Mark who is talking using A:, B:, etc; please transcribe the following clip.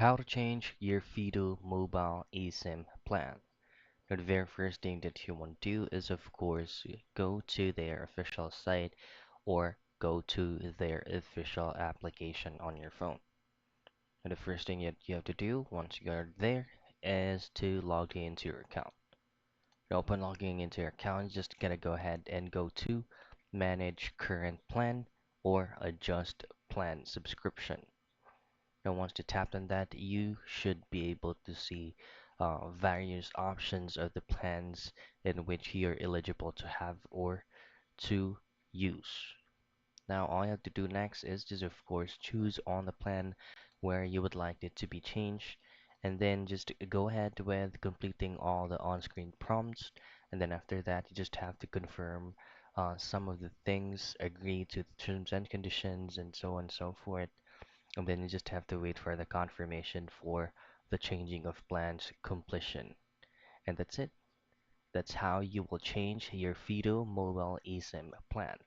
A: How to change your Fido mobile eSIM plan. Now, the very first thing that you want to do is, of course, go to their official site or go to their official application on your phone. And the first thing you have to do once you are there is to log into your account. Upon logging into your account, just gotta go ahead and go to Manage Current Plan or Adjust Plan Subscription. Now, once you tap on that, you should be able to see various options of the plans in which you're eligible to have or to use. Now, all you have to do next is just, of course, choose on the plan where you would like it to be changed, and then just go ahead with completing all the on-screen prompts. And then after that, you just have to confirm some of the things, agree to the terms and conditions, and so on and so forth. And then you just have to wait for the confirmation for the changing of plans completion. And that's it. That's how you will change your Fido mobile eSIM plan.